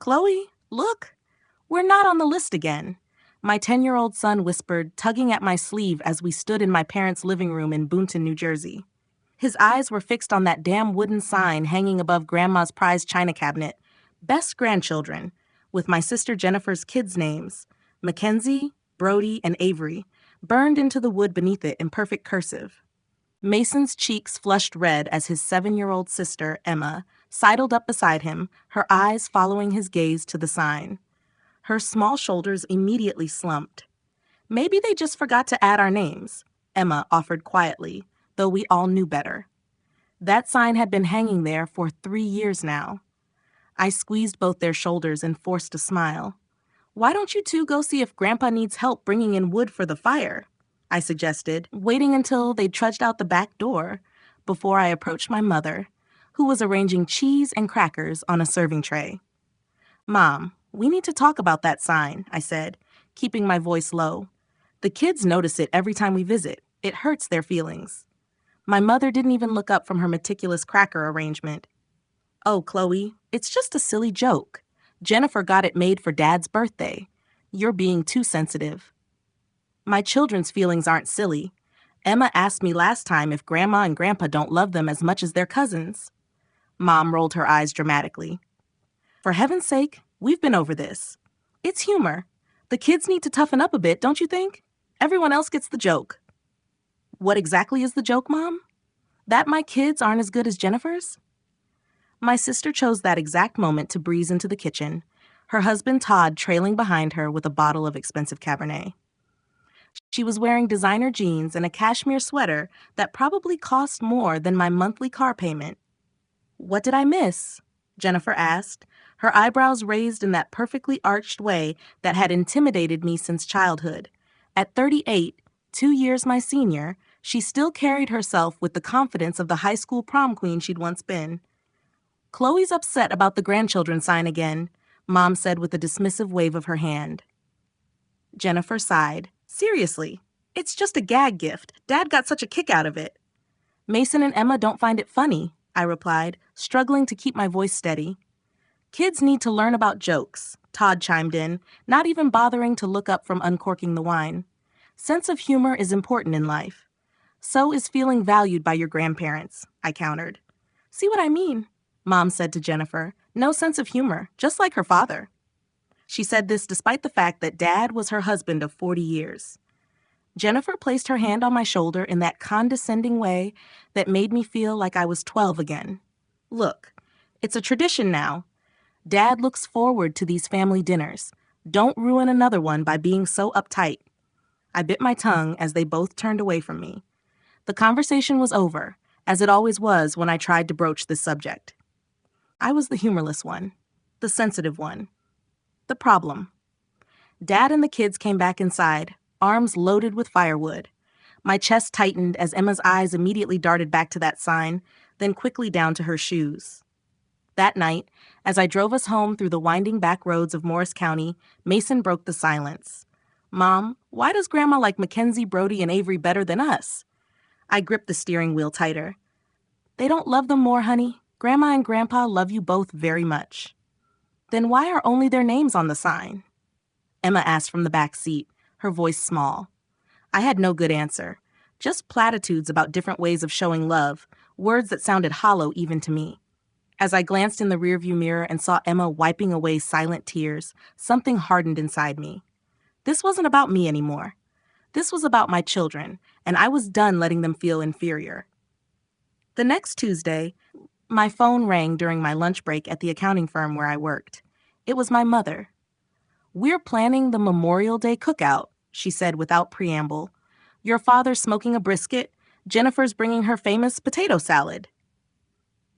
Chloe, look, we're not on the list again. My 10-year-old son whispered, tugging at my sleeve as we stood in my parents' living room in Boonton, New Jersey. His eyes were fixed on that damn wooden sign hanging above Grandma's prized china cabinet, Best Grandchildren, with my sister Jennifer's kids' names, Mackenzie, Brody, and Avery, burned into the wood beneath it in perfect cursive. Mason's cheeks flushed red as his 7-year-old sister, Emma, sidled up beside him, her eyes following his gaze to the sign. Her small shoulders immediately slumped. Maybe they just forgot to add our names, Emma offered quietly, though we all knew better. That sign had been hanging there for 3 years now. I squeezed both their shoulders and forced a smile. Why don't you two go see if Grandpa needs help bringing in wood for the fire? I suggested, waiting until they trudged out the back door before I approached my mother, who was arranging cheese and crackers on a serving tray. Mom, we need to talk about that sign, I said, keeping my voice low. The kids notice it every time we visit. It hurts their feelings. My mother didn't even look up from her meticulous cracker arrangement. Oh, Chloe, it's just a silly joke. Jennifer got it made for Dad's birthday. You're being too sensitive. My children's feelings aren't silly. Emma asked me last time if Grandma and Grandpa don't love them as much as their cousins. Mom rolled her eyes dramatically. For heaven's sake, we've been over this. It's humor. The kids need to toughen up a bit, don't you think? Everyone else gets the joke. What exactly is the joke, Mom? That my kids aren't as good as Jennifer's? My sister chose that exact moment to breeze into the kitchen, her husband Todd trailing behind her with a bottle of expensive Cabernet. She was wearing designer jeans and a cashmere sweater that probably cost more than my monthly car payment. What did I miss? Jennifer asked, her eyebrows raised in that perfectly arched way that had intimidated me since childhood. At 38, 2 years my senior, she still carried herself with the confidence of the high school prom queen she'd once been. Chloe's upset about the grandchildren sign again, Mom said with a dismissive wave of her hand. Jennifer sighed. Seriously, it's just a gag gift. Dad got such a kick out of it. Mason and Emma don't find it funny, I replied, struggling to keep my voice steady. Kids need to learn about jokes, Todd chimed in, not even bothering to look up from uncorking the wine. Sense of humor is important in life. So is feeling valued by your grandparents, I countered. See what I mean? Mom said to Jennifer. No sense of humor, just like her father. She said this despite the fact that Dad was her husband of 40 years. Jennifer placed her hand on my shoulder in that condescending way that made me feel like I was 12 again. Look, it's a tradition now. Dad looks forward to these family dinners. Don't ruin another one by being so uptight. I bit my tongue as they both turned away from me. The conversation was over, as it always was when I tried to broach this subject. I was the humorless one, the sensitive one, the problem. Dad and the kids came back inside, arms loaded with firewood. My chest tightened as Emma's eyes immediately darted back to that sign, then quickly down to her shoes. That night, as I drove us home through the winding back roads of Morris County, Mason broke the silence. Mom, why does Grandma like Mackenzie, Brody, and Avery better than us? I gripped the steering wheel tighter. They don't love them more, honey. Grandma and Grandpa love you both very much. Then why are only their names on the sign? Emma asked from the back seat, her voice small. I had no good answer, just platitudes about different ways of showing love, words that sounded hollow even to me. As I glanced in the rearview mirror and saw Emma wiping away silent tears, something hardened inside me. This wasn't about me anymore. This was about my children, and I was done letting them feel inferior. The next Tuesday, my phone rang during my lunch break at the accounting firm where I worked. It was my mother. We're planning the Memorial Day cookout, she said without preamble. Your father's smoking a brisket. Jennifer's bringing her famous potato salad.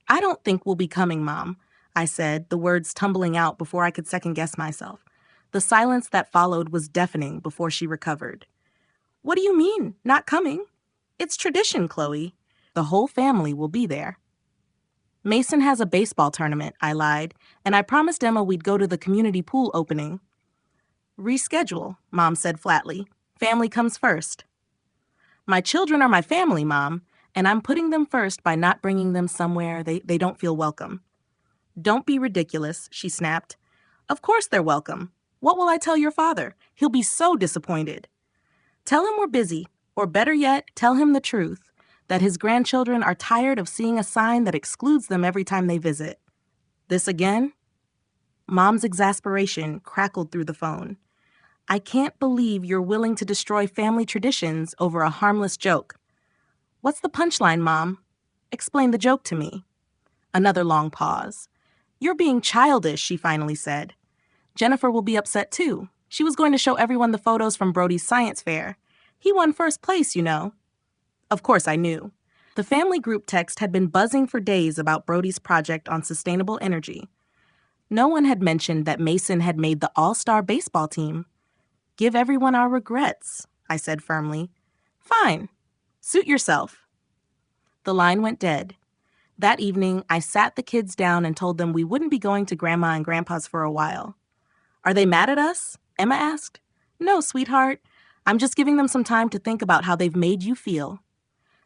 I don't think we'll be coming, Mom, I said, the words tumbling out before I could second-guess myself. The silence that followed was deafening before she recovered. What do you mean, not coming? It's tradition, Chloe. The whole family will be there. Mason has a baseball tournament, I lied, and I promised Emma we'd go to the community pool opening. Reschedule, Mom said flatly. Family comes first. My children are my family, Mom, and I'm putting them first by not bringing them somewhere they don't feel welcome. Don't be ridiculous, she snapped. Of course they're welcome. What will I tell your father? He'll be so disappointed. Tell him we're busy, or better yet, tell him the truth, that his grandchildren are tired of seeing a sign that excludes them every time they visit. This again? Mom's exasperation crackled through the phone. I can't believe you're willing to destroy family traditions over a harmless joke. What's the punchline, Mom? Explain the joke to me. Another long pause. You're being childish, she finally said. Jennifer will be upset too. She was going to show everyone the photos from Brody's science fair. He won first place, you know. Of course I knew. The family group text had been buzzing for days about Brody's project on sustainable energy. No one had mentioned that Mason had made the all-star baseball team. Give everyone our regrets, I said firmly. Fine. Suit yourself. The line went dead. That evening, I sat the kids down and told them we wouldn't be going to Grandma and Grandpa's for a while. Are they mad at us? Emma asked. No, sweetheart. I'm just giving them some time to think about how they've made you feel.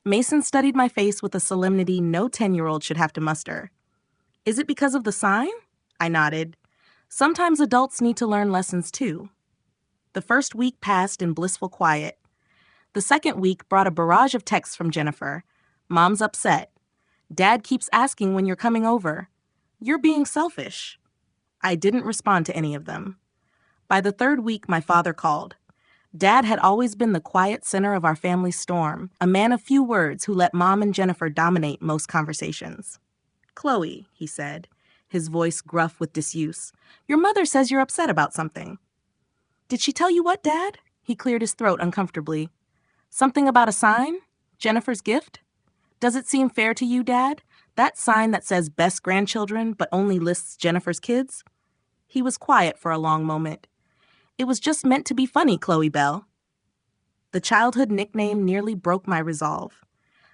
Mason studied my face with a solemnity no 10-year-old should have to muster. Is it because of the sign? I nodded. Sometimes adults need to learn lessons too. The first week passed in blissful quiet. The second week brought a barrage of texts from Jennifer. Mom's upset. Dad keeps asking when you're coming over. You're being selfish. I didn't respond to any of them. By the third week, my father called. Dad had always been the quiet center of our family storm, a man of few words who let Mom and Jennifer dominate most conversations. Chloe, he said, his voice gruff with disuse, your mother says you're upset about something. Did she tell you what, Dad? He cleared his throat uncomfortably. Something about a sign? Jennifer's gift? Does it seem fair to you, Dad? That sign that says best grandchildren but only lists Jennifer's kids? He was quiet for a long moment. It was just meant to be funny, Chloe Bell. The childhood nickname nearly broke my resolve.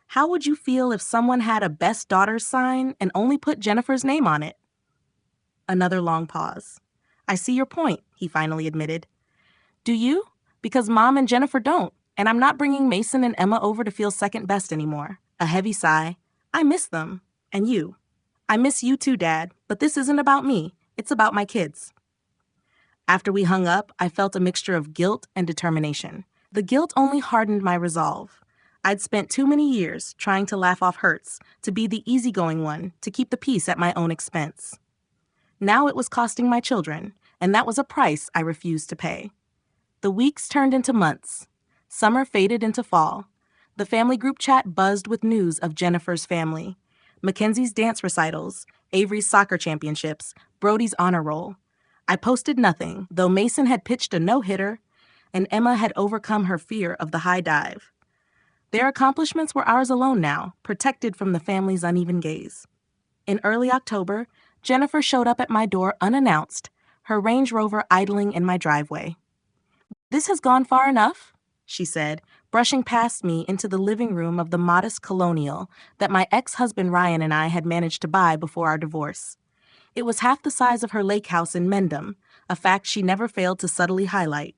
How would you feel if someone had a best daughters sign and only put Jennifer's name on it? Another long pause. I see your point, he finally admitted. Do you? Because Mom and Jennifer don't, and I'm not bringing Mason and Emma over to feel second best anymore. A heavy sigh. I miss them. And you. I miss you too, Dad, but this isn't about me. It's about my kids. After we hung up, I felt a mixture of guilt and determination. The guilt only hardened my resolve. I'd spent too many years trying to laugh off hurts, to be the easygoing one, to keep the peace at my own expense. Now it was costing my children, and that was a price I refused to pay. The weeks turned into months. Summer faded into fall. The family group chat buzzed with news of Jennifer's family. Mackenzie's dance recitals, Avery's soccer championships, Brody's honor roll. I posted nothing, though Mason had pitched a no-hitter, and Emma had overcome her fear of the high dive. Their accomplishments were ours alone now, protected from the family's uneven gaze. In early October, Jennifer showed up at my door unannounced, her Range Rover idling in my driveway. This has gone far enough, she said, brushing past me into the living room of the modest colonial that my ex-husband Ryan and I had managed to buy before our divorce. It was half the size of her lake house in Mendham, a fact she never failed to subtly highlight.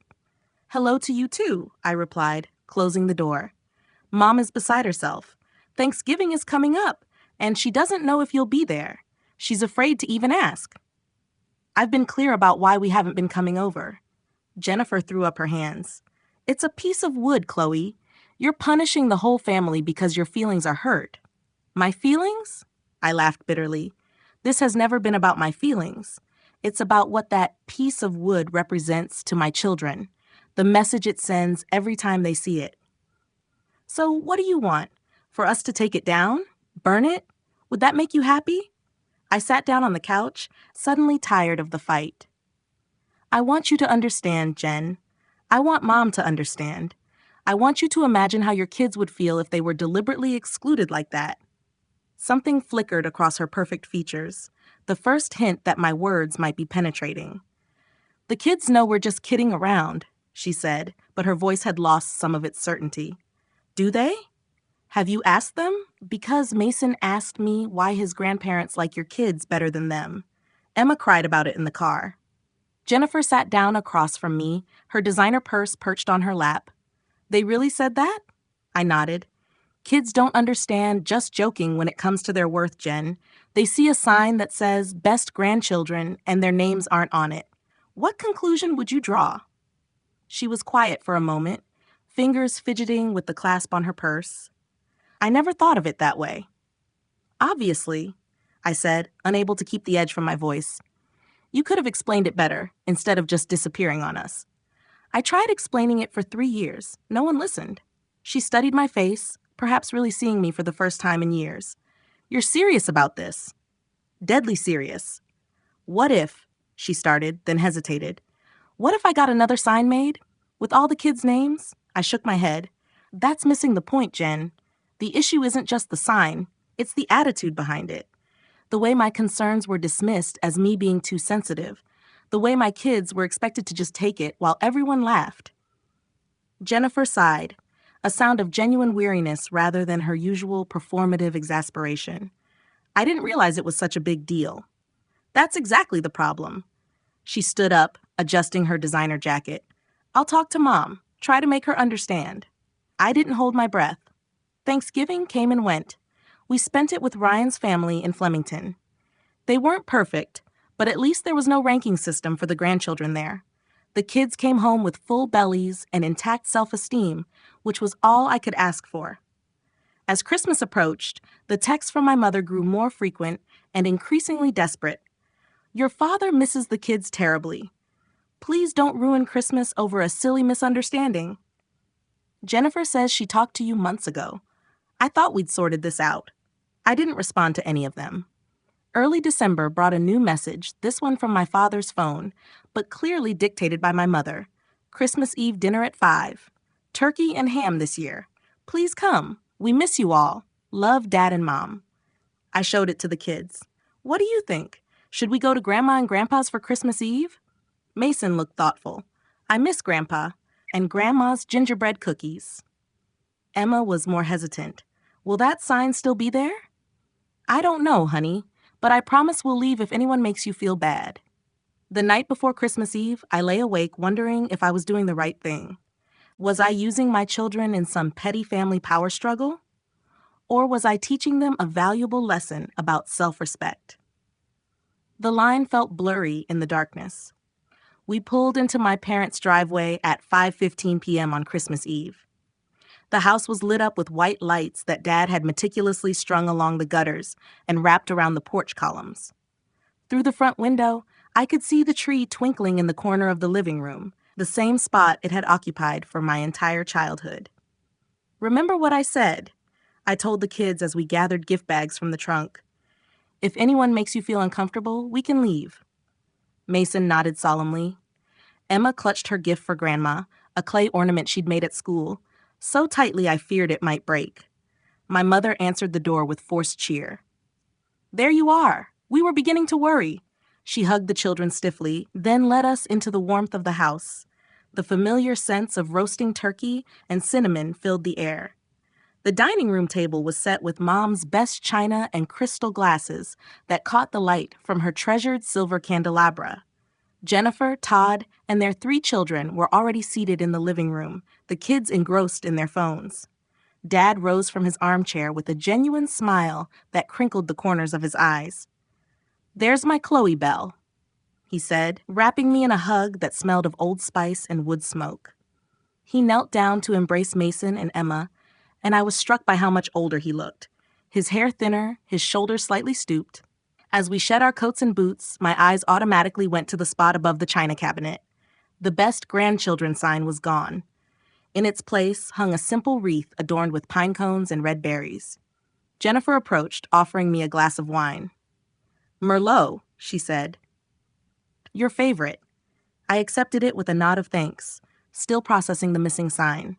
Hello to you too, I replied, closing the door. Mom is beside herself. Thanksgiving is coming up, and she doesn't know if you'll be there. She's afraid to even ask. I've been clear about why we haven't been coming over. Jennifer threw up her hands. It's a piece of wood, Chloe. You're punishing the whole family because your feelings are hurt. My feelings? I laughed bitterly. This has never been about my feelings. It's about what that piece of wood represents to my children, the message it sends every time they see it. So what do you want? For us to take it down? Burn it? Would that make you happy? I sat down on the couch, suddenly tired of the fight. I want you to understand, Jen. I want Mom to understand. I want you to imagine how your kids would feel if they were deliberately excluded like that. Something flickered across her perfect features, the first hint that my words might be penetrating. The kids know we're just kidding around, she said, but her voice had lost some of its certainty. Do they? Have you asked them? Because Mason asked me why his grandparents like your kids better than them. Emma cried about it in the car. Jennifer sat down across from me, her designer purse perched on her lap. They really said that? I nodded. Kids don't understand just joking when it comes to their worth, Jen. They see a sign that says best grandchildren and their names aren't on it. What conclusion would you draw? She was quiet for a moment, fingers fidgeting with the clasp on her purse. I never thought of it that way. Obviously, I said, unable to keep the edge from my voice. You could have explained it better, instead of just disappearing on us. I tried explaining it for 3 years. No one listened. She studied my face, perhaps really seeing me for the first time in years. You're serious about this? Deadly serious. What if, she started, then hesitated. What if I got another sign made? With all the kids' names? I shook my head. That's missing the point, Jen. The issue isn't just the sign, it's the attitude behind it. The way my concerns were dismissed as me being too sensitive. The way my kids were expected to just take it while everyone laughed. Jennifer sighed, a sound of genuine weariness rather than her usual performative exasperation. I didn't realize it was such a big deal. That's exactly the problem. She stood up, adjusting her designer jacket. I'll talk to Mom, try to make her understand. I didn't hold my breath. Thanksgiving came and went. We spent it with Ryan's family in Flemington. They weren't perfect, but at least there was no ranking system for the grandchildren there. The kids came home with full bellies and intact self-esteem, which was all I could ask for. As Christmas approached, the texts from my mother grew more frequent and increasingly desperate. Your father misses the kids terribly. Please don't ruin Christmas over a silly misunderstanding. Jennifer says she talked to you months ago. I thought we'd sorted this out. I didn't respond to any of them. Early December brought a new message, this one from my father's phone, but clearly dictated by my mother. Christmas Eve dinner at 5. Turkey and ham this year. Please come. We miss you all. Love, Dad and Mom. I showed it to the kids. What do you think? Should we go to Grandma and Grandpa's for Christmas Eve? Mason looked thoughtful. I miss Grandpa and Grandma's gingerbread cookies. Emma was more hesitant. Will that sign still be there? I don't know, honey, but I promise we'll leave if anyone makes you feel bad. The night before Christmas Eve, I lay awake wondering if I was doing the right thing. Was I using my children in some petty family power struggle? Or was I teaching them a valuable lesson about self-respect? The line felt blurry in the darkness. We pulled into my parents' driveway at 5:15 p.m. on Christmas Eve. The house was lit up with white lights that Dad had meticulously strung along the gutters and wrapped around the porch columns. Through the front window, I could see the tree twinkling in the corner of the living room, the same spot it had occupied for my entire childhood. Remember what I said? I told the kids as we gathered gift bags from the trunk. If anyone makes you feel uncomfortable, we can leave. Mason nodded solemnly. Emma clutched her gift for Grandma, a clay ornament she'd made at school, so tightly I feared it might break. My mother answered the door with forced cheer. There you are. We were beginning to worry. She hugged the children stiffly, then led us into the warmth of the house. The familiar scents of roasting turkey and cinnamon filled the air. The dining room table was set with Mom's best china and crystal glasses that caught the light from her treasured silver candelabra. Jennifer, Todd, and their 3 children were already seated in the living room, the kids engrossed in their phones. Dad rose from his armchair with a genuine smile that crinkled the corners of his eyes. There's my Chloe Belle, he said, wrapping me in a hug that smelled of Old Spice and wood smoke. He knelt down to embrace Mason and Emma, and I was struck by how much older he looked, his hair thinner, his shoulders slightly stooped. As we shed our coats and boots, my eyes automatically went to the spot above the china cabinet. The best grandchildren sign was gone. In its place hung a simple wreath adorned with pine cones and red berries. Jennifer approached, offering me a glass of wine. Merlot, she said. Your favorite. I accepted it with a nod of thanks, still processing the missing sign.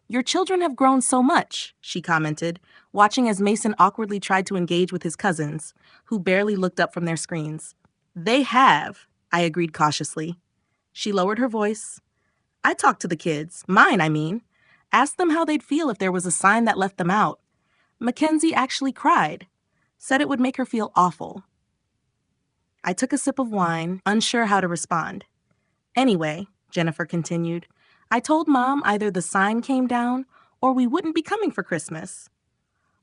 Your children have grown so much, she commented, watching as Mason awkwardly tried to engage with his cousins, who barely looked up from their screens. They have, I agreed cautiously. She lowered her voice. I talked to the kids, mine, I mean. Asked them how they'd feel if there was a sign that left them out. Mackenzie actually cried, said it would make her feel awful. I took a sip of wine, unsure how to respond. Anyway, Jennifer continued, I told Mom either the sign came down or we wouldn't be coming for Christmas.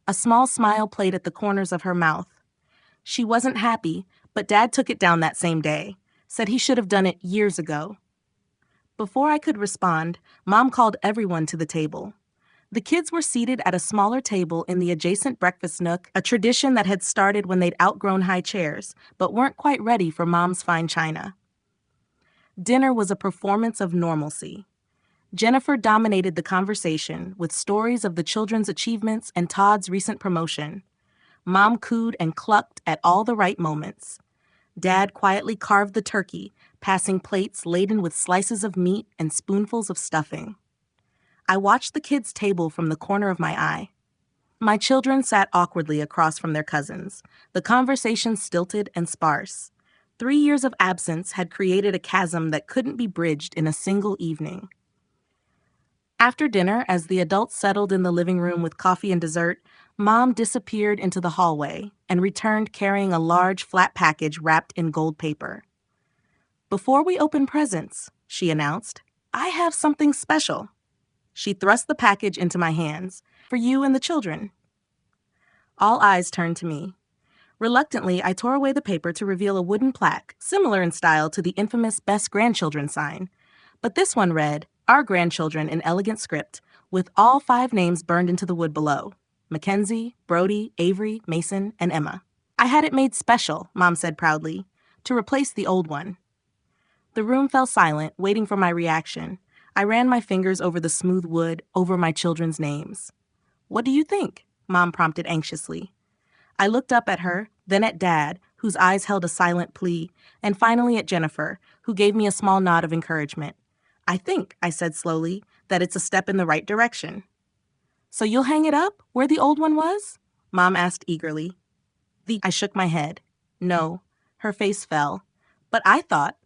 A small smile played at the corners of her mouth. She wasn't happy, but Dad took it down that same day, said he should have done it years ago. Before I could respond, Mom called everyone to the table. The kids were seated at a smaller table in the adjacent breakfast nook, a tradition that had started when they'd outgrown high chairs, but weren't quite ready for Mom's fine china. Dinner was a performance of normalcy. Jennifer dominated the conversation with stories of the children's achievements and Todd's recent promotion. Mom cooed and clucked at all the right moments. Dad quietly carved the turkey, passing plates laden with slices of meat and spoonfuls of stuffing. I watched the kids' table from the corner of my eye. My children sat awkwardly across from their cousins, the conversation stilted and sparse. 3 years of absence had created a chasm that couldn't be bridged in a single evening. After dinner, as the adults settled in the living room with coffee and dessert, Mom disappeared into the hallway and returned carrying a large, flat package wrapped in gold paper. "Before we open presents," she announced, "I have something special." She thrust the package into my hands. "For you and the children." All eyes turned to me. Reluctantly, I tore away the paper to reveal a wooden plaque, similar in style to the infamous Best Grandchildren sign. But this one read, "Our grandchildren" in elegant script, with all 5 names burned into the wood below: Mackenzie, Brody, Avery, Mason, and Emma. "I had it made special," Mom said proudly, "to replace the old one." The room fell silent, waiting for my reaction. I ran my fingers over the smooth wood, over my children's names. "What do you think?" Mom prompted anxiously. I looked up at her, then at Dad, whose eyes held a silent plea, and finally at Jennifer, who gave me a small nod of encouragement. "I think," I said slowly, "that it's a step in the right direction." "So you'll hang it up, where the old one was?" Mom asked eagerly. I shook my head. "No." Her face fell. "But I thought—"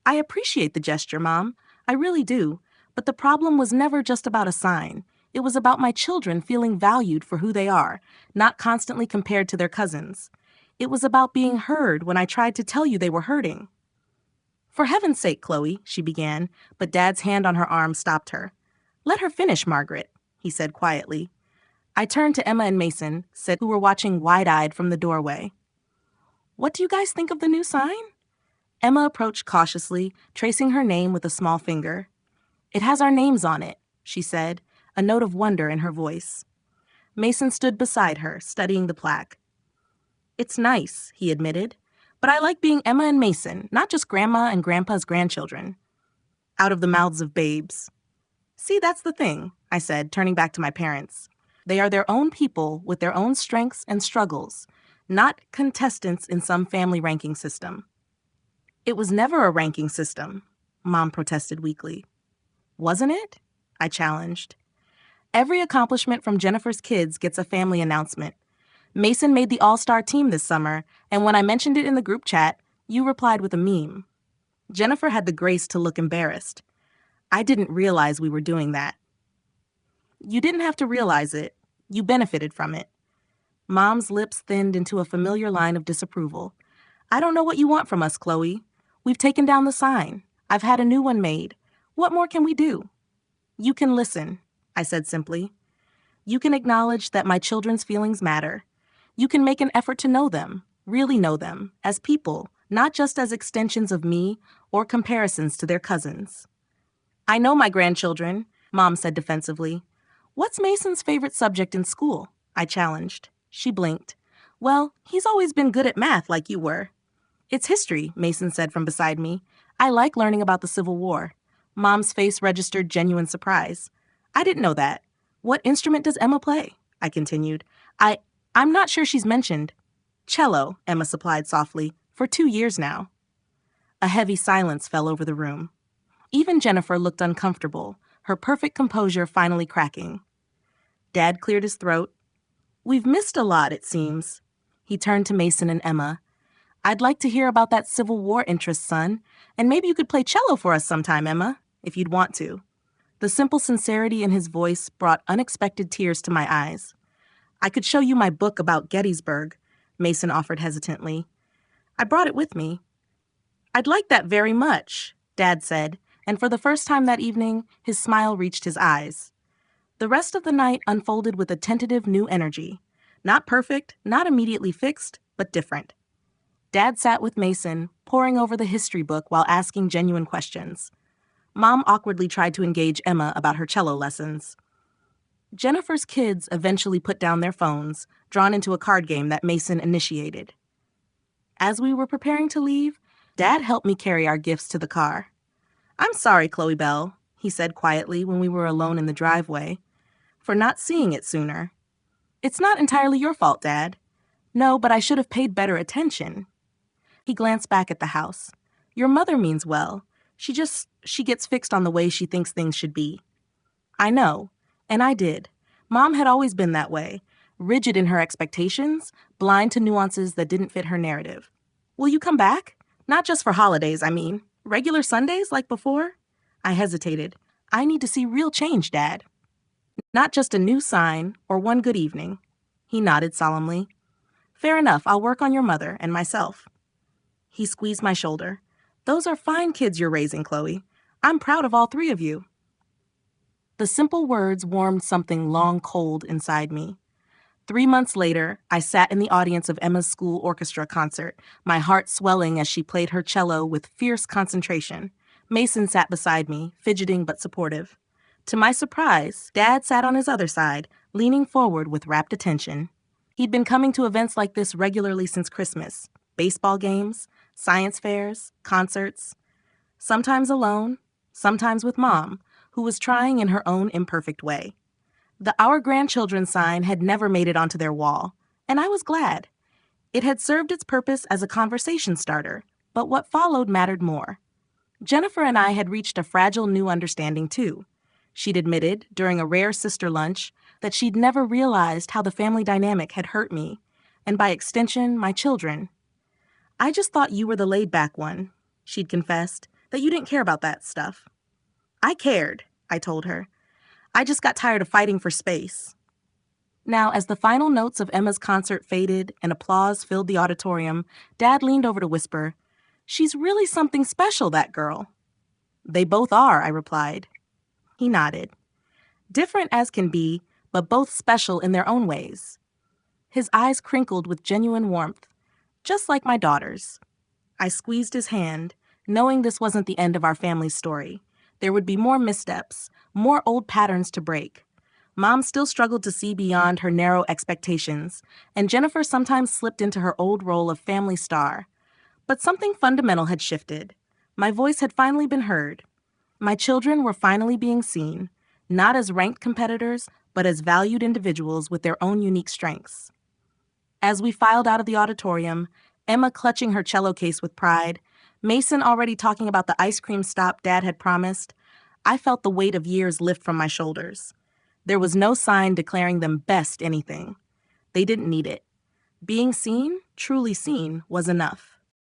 "I appreciate the gesture, Mom. I really do. But the problem was never just about a sign. It was about my children feeling valued for who they are, not constantly compared to their cousins. It was about being heard when I tried to tell you they were hurting." "For heaven's sake, Chloe," she began, but Dad's hand on her arm stopped her. "Let her finish, Margaret," he said quietly. I turned to Emma and Mason, who were watching wide-eyed from the doorway. "What do you guys think of the new sign?" Emma approached cautiously, tracing her name with a small finger. "It has our names on it," she said, a note of wonder in her voice. Mason stood beside her, studying the plaque. "It's nice," he admitted, "but I like being Emma and Mason, not just Grandma and Grandpa's grandchildren." Out of the mouths of babes. "See, that's the thing," I said, turning back to my parents. "They are their own people with their own strengths and struggles, not contestants in some family ranking system." "It was never a ranking system," Mom protested weakly. "Wasn't it?" I challenged. "Every accomplishment from Jennifer's kids gets a family announcement. Mason made the all-star team this summer, and when I mentioned it in the group chat, you replied with a meme." Jennifer had the grace to look embarrassed. "I didn't realize we were doing that." "You didn't have to realize it. You benefited from it." Mom's lips thinned into a familiar line of disapproval. "I don't know what you want from us, Chloe. We've taken down the sign. I've had a new one made. What more can we do?" "You can listen," I said simply. "You can acknowledge that my children's feelings matter. You can make an effort to know them, really know them, as people, not just as extensions of me or comparisons to their cousins." "I know my grandchildren," Mom said defensively. "What's Mason's favorite subject in school?" I challenged. She blinked. "Well, he's always been good at math like you were." "It's history," Mason said from beside me. "I like learning about the Civil War." Mom's face registered genuine surprise. "I didn't know that. What instrument does Emma play?" I continued. I'm not sure she's mentioned." "Cello," Emma supplied softly, "for 2 years now." A heavy silence fell over the room. Even Jennifer looked uncomfortable, her perfect composure finally cracking. Dad cleared his throat. "We've missed a lot, it seems." He turned to Mason and Emma. "I'd like to hear about that Civil War interest, son, and maybe you could play cello for us sometime, Emma, if you'd want to." The simple sincerity in his voice brought unexpected tears to my eyes. "I could show you my book about Gettysburg," Mason offered hesitantly. "I brought it with me." "I'd like that very much," Dad said, and for the first time that evening, his smile reached his eyes. The rest of the night unfolded with a tentative new energy. Not perfect, not immediately fixed, but different. Dad sat with Mason, poring over the history book while asking genuine questions. Mom awkwardly tried to engage Emma about her cello lessons. Jennifer's kids eventually put down their phones, drawn into a card game that Mason initiated. As we were preparing to leave, Dad helped me carry our gifts to the car. "I'm sorry, Chloe Bell," he said quietly when we were alone in the driveway, "for not seeing it sooner." "It's not entirely your fault, Dad." "No, but I should have paid better attention." He glanced back at the house. "Your mother means well. She gets fixed on the way she thinks things should be." I know, and I did. Mom had always been that way, rigid in her expectations, blind to nuances that didn't fit her narrative. "Will you come back? Not just for holidays, I mean. Regular Sundays like before?" I hesitated. "I need to see real change, Dad. Not just a new sign or one good evening." He nodded solemnly. "Fair enough, I'll work on your mother and myself." He squeezed my shoulder. "Those are fine kids you're raising, Chloe. I'm proud of all three of you." The simple words warmed something long cold inside me. 3 months later, I sat in the audience of Emma's school orchestra concert, my heart swelling as she played her cello with fierce concentration. Mason sat beside me, fidgeting but supportive. To my surprise, Dad sat on his other side, leaning forward with rapt attention. He'd been coming to events like this regularly since Christmas: baseball games, science fairs, concerts. Sometimes alone, sometimes with Mom, who was trying in her own imperfect way. The "Our Grandchildren" sign had never made it onto their wall, and I was glad. It had served its purpose as a conversation starter, but what followed mattered more. Jennifer and I had reached a fragile new understanding, too. She'd admitted, during a rare sister lunch, that she'd never realized how the family dynamic had hurt me, and by extension, my children. "I just thought you were the laid-back one," she'd confessed, "that you didn't care about that stuff." "I cared," I told her. "I just got tired of fighting for space." Now, as the final notes of Emma's concert faded and applause filled the auditorium, Dad leaned over to whisper, "She's really something special, that girl." "They both are," I replied. He nodded. "Different as can be, but both special in their own ways." His eyes crinkled with genuine warmth, "Just like my daughters." I squeezed his hand, knowing this wasn't the end of our family's story. There would be more missteps, more old patterns to break. Mom still struggled to see beyond her narrow expectations, and Jennifer sometimes slipped into her old role of family star. But something fundamental had shifted. My voice had finally been heard. My children were finally being seen, not as ranked competitors, but as valued individuals with their own unique strengths. As we filed out of the auditorium, Emma clutching her cello case with pride, Mason already talking about the ice cream stop Dad had promised, I felt the weight of years lift from my shoulders. There was no sign declaring them best anything. They didn't need it. Being seen, truly seen, was enough.